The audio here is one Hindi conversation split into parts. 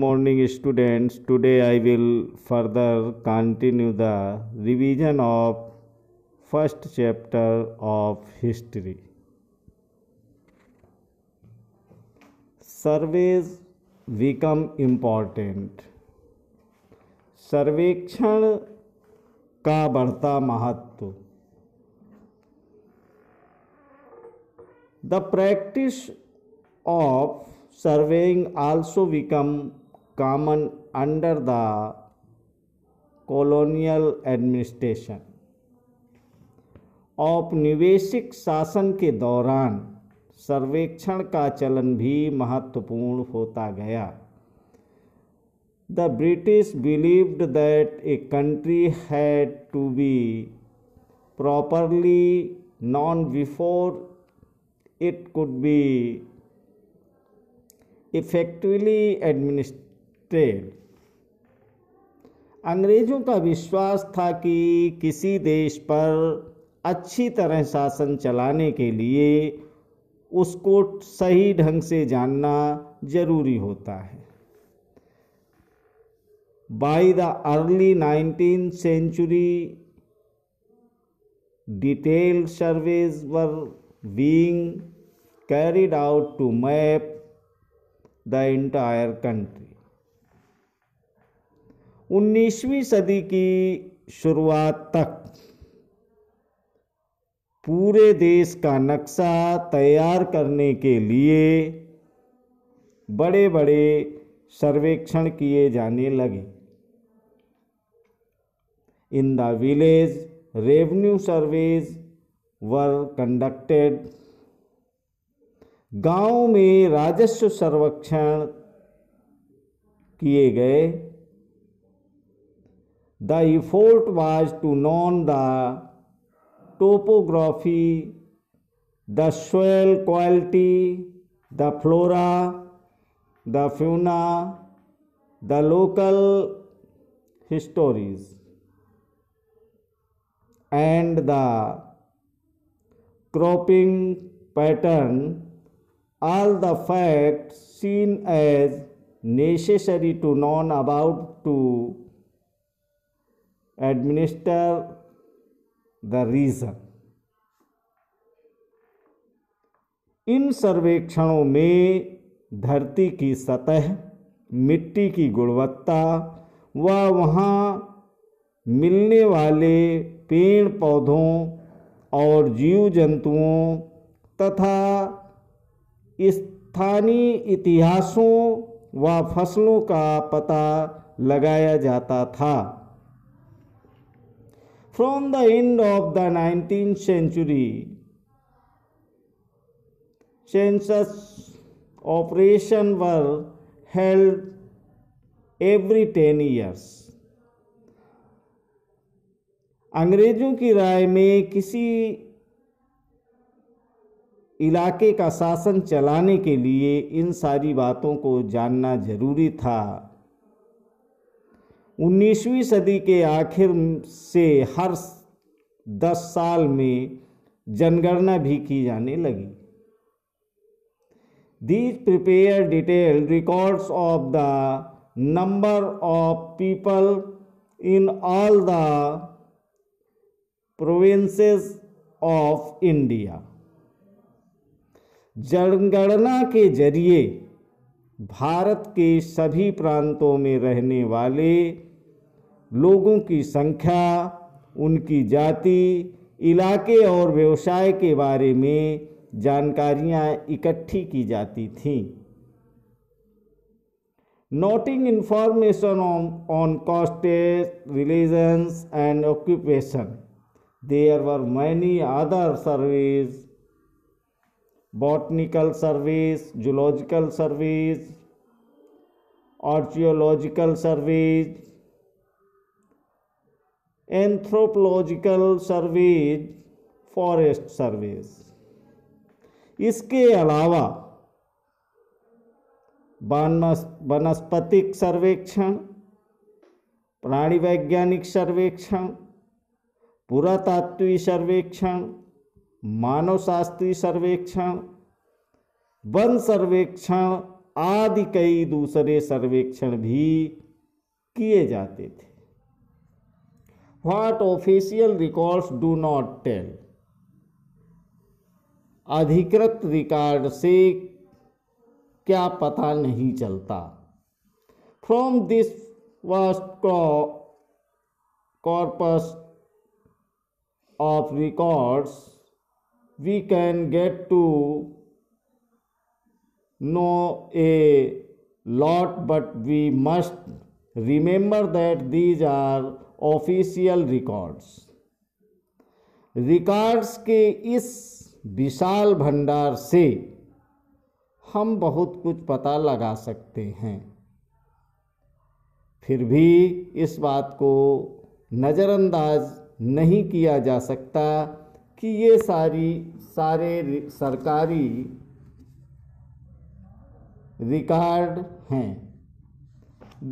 morning, students. Today I will further continue the revision of first chapter of history. Surveys become important. सर्वेक्षण का बढ़ता महत्व. The practice of surveying also become common under the colonial administration. औपनिवेशिक शासन के दौरान सर्वेक्षण का चलन भी महत्वपूर्ण होता गया. The British believed that a country had to be properly known before it could be effectively administered. अंग्रेजों का विश्वास था कि किसी देश पर अच्छी तरह शासन चलाने के लिए उसको सही ढंग से जानना जरूरी होता है. By the early 19th century, detailed surveys were being carried out to map the entire country. 19वीं सदी की शुरुआत तक पूरे देश का नक्शा तैयार करने के लिए बड़े बड़े सर्वेक्षण किए जाने लगे. In the village, revenue surveys were conducted. गांव में राजस्व सर्वेक्षण किए गए. The effort was to know the topography, the soil quality, the flora, the fauna, the local histories, and the cropping pattern, all the facts seen as necessary to know about to administer the region. इन सर्वेक्षणों में धरती की सतह, मिट्टी की गुणवत्ता व वहाँ मिलने वाले पेड़ पौधों और जीव जंतुओं तथा स्थानीय इतिहासों व फसलों का पता लगाया जाता था. From the end of the 19th century, census operations were held every 10 years. अंग्रेजों की राय में किसी इलाके का शासन चलाने के लिए इन सारी बातों को जानना जरूरी था. 19वीं सदी के आखिर से हर 10 साल में जनगणना भी की जाने लगी. These prepare detailed records of the number of people in all the provinces of India. जनगणना के जरिए भारत के सभी प्रांतों में रहने वाले लोगों की संख्या, उनकी जाति, इलाके और व्यवसाय के बारे में जानकारियां इकट्ठी की जाती थीं. Noting information on castes, religions and occupation. There were many other surveys, botanical surveys, zoological surveys, archaeological surveys, anthropological surveys, forest surveys. इसके अलावा वनस्पतिक सर्वेक्षण, प्राणी वैज्ञानिक सर्वेक्षण, पुरातात्विक सर्वेक्षण, मानव शास्त्रीय सर्वेक्षण, वन सर्वेक्षण आदि कई दूसरे सर्वेक्षण भी किए जाते थे। What official records do not tell, अधिकृत रिकॉर्ड से क्या पता नहीं चलता। From this vast corpus of records we can get to know a lot, but we must remember that these are official records. Records के इस विशाल भंडार से हम बहुत कुछ पता लगा सकते हैं, फिर भी इस बात को नज़रअंदाज नहीं किया जा सकता कि ये सारे सरकारी रिकॉर्ड हैं।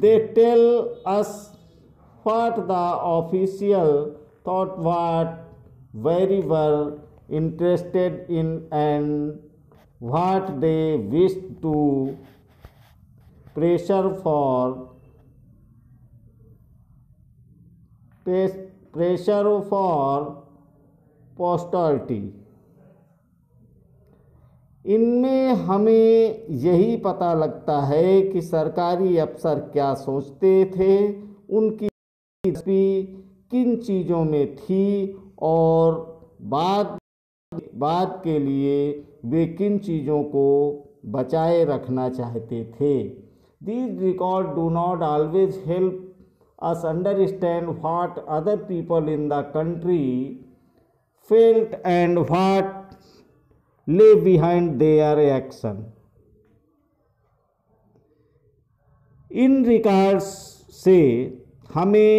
They tell us what the official thought, what very were interested in, and what they wish to pressure for posterity. इनमें हमें यही पता लगता है कि सरकारी अफसर क्या सोचते थे, उनकी दिलचस्पी किन चीज़ों में थी और बाद के लिए वे किन चीज़ों को बचाए रखना चाहते थे। These records do not always help us understand what other people in the country felt and what lay behind their action. In records से हमें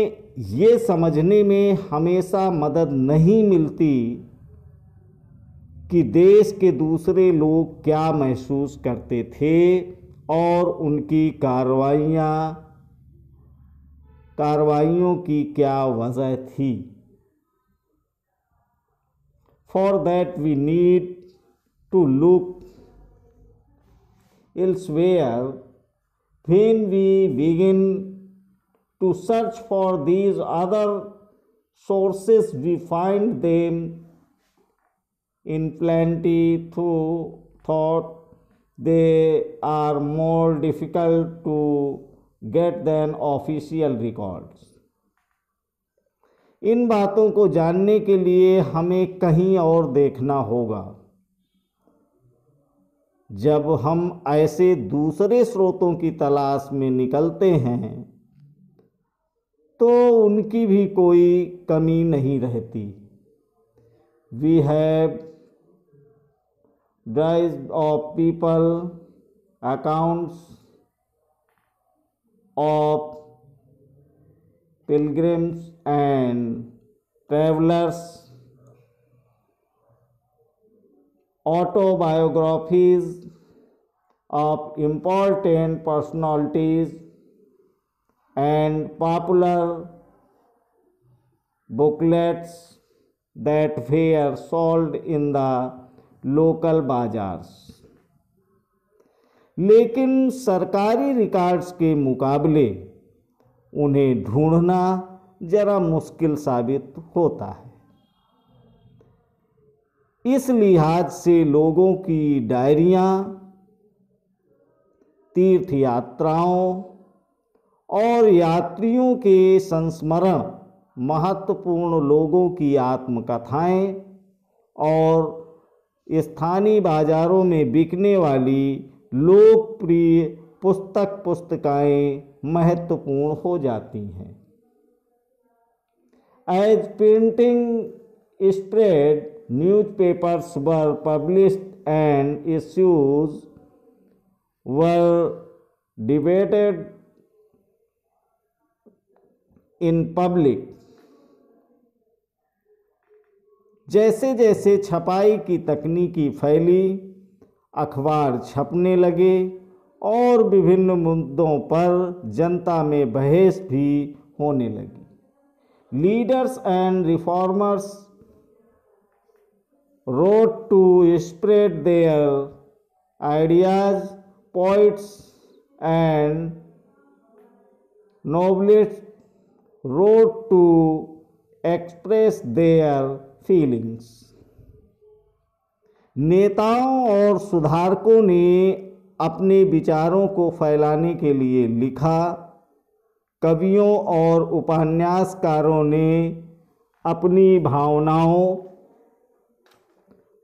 ये समझने में हमेशा मदद नहीं मिलती कि देश के दूसरे लोग क्या महसूस करते थे और उनकी कार्रवाइयों की क्या वजह थी। For that we need to look elsewhere. When we begin to search for these other sources, we find them in plenty, thought they are more difficult to get than official records. इन बातों को जानने के लिए हमें कहीं और देखना होगा। जब हम ऐसे दूसरे स्रोतों की तलाश में निकलते हैं तो उनकी भी कोई कमी नहीं रहती। We have dozens of people, accounts of pilgrims and travelers, autobiographies of important personalities, and popular booklets that were sold in the local bazaars. लेकिन सरकारी रिकॉर्ड्स के मुकाबले उन्हें ढूंढना जरा मुश्किल साबित होता है। इस लिहाज से लोगों की डायरियाँ, तीर्थ यात्राओं और यात्रियों के संस्मरण, महत्वपूर्ण लोगों की आत्मकथाएं और स्थानीय बाजारों में बिकने वाली लोकप्रिय पुस्तिकाएं महत्वपूर्ण हो जाती हैं। As printing spread, newspapers were published and issues were debated in public. जैसे जैसे छपाई की तकनीकी फैली, अखबार छपने लगे और विभिन्न मुद्दों पर जनता में बहस भी होने लगी। Leaders and reformers wrote to spread their ideas. poets and novelists wrote to express their feelings. नेताओं और सुधारकों ने अपने विचारों को फैलाने के लिए लिखा। कवियों और उपन्यासकारों ने अपनी भावनाओं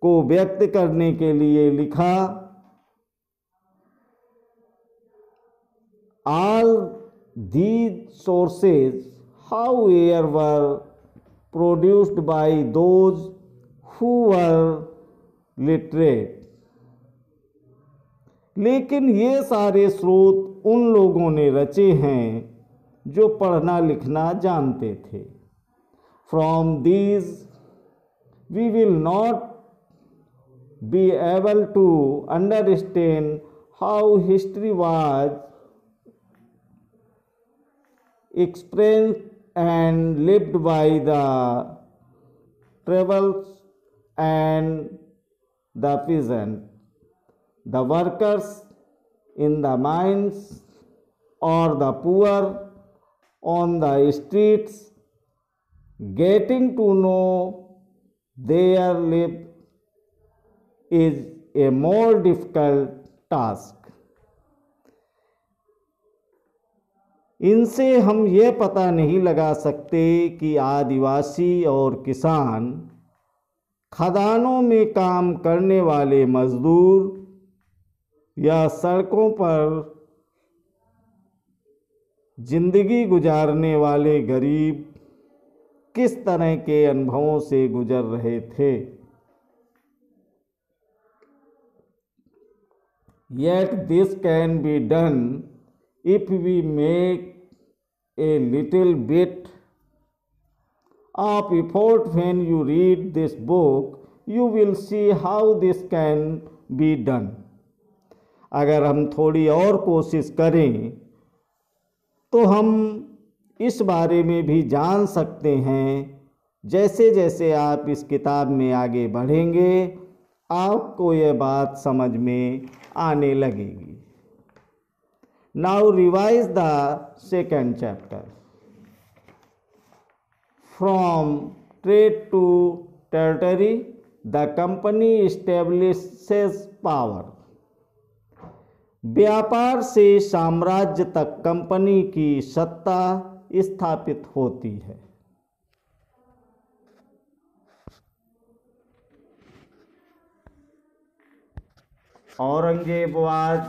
को व्यक्त करने के लिए लिखा। All these sources, however, were produced by those who were literate. लेकिन ये सारे स्रोत उन लोगों ने रचे हैं जो पढ़ना लिखना जानते थे। From these we will not be able to understand how history was experienced and lived by the travelers and the peasants, the workers in the mines, or the poor on the streets. Getting to know their life is a more difficult task. इनसे हम ये पता नहीं लगा सकते कि आदिवासी और किसान, खदानों में काम करने वाले मजदूर या सड़कों पर जिंदगी गुजारने वाले गरीब किस तरह के अनुभवों से गुजर रहे थे। Yet this can be done if we make a little bit of effort. When you read this book, you will see how this can be done. अगर हम थोड़ी और कोशिश करें तो हम इस बारे में भी जान सकते हैं। जैसे जैसे आप इस किताब में आगे बढ़ेंगे आपको यह बात समझ में आने लगेगी। Now revise the second chapter. From trade to territory, the company establishes power. व्यापार से साम्राज्य तक कंपनी की सत्ता स्थापित होती है। औरंगजेब was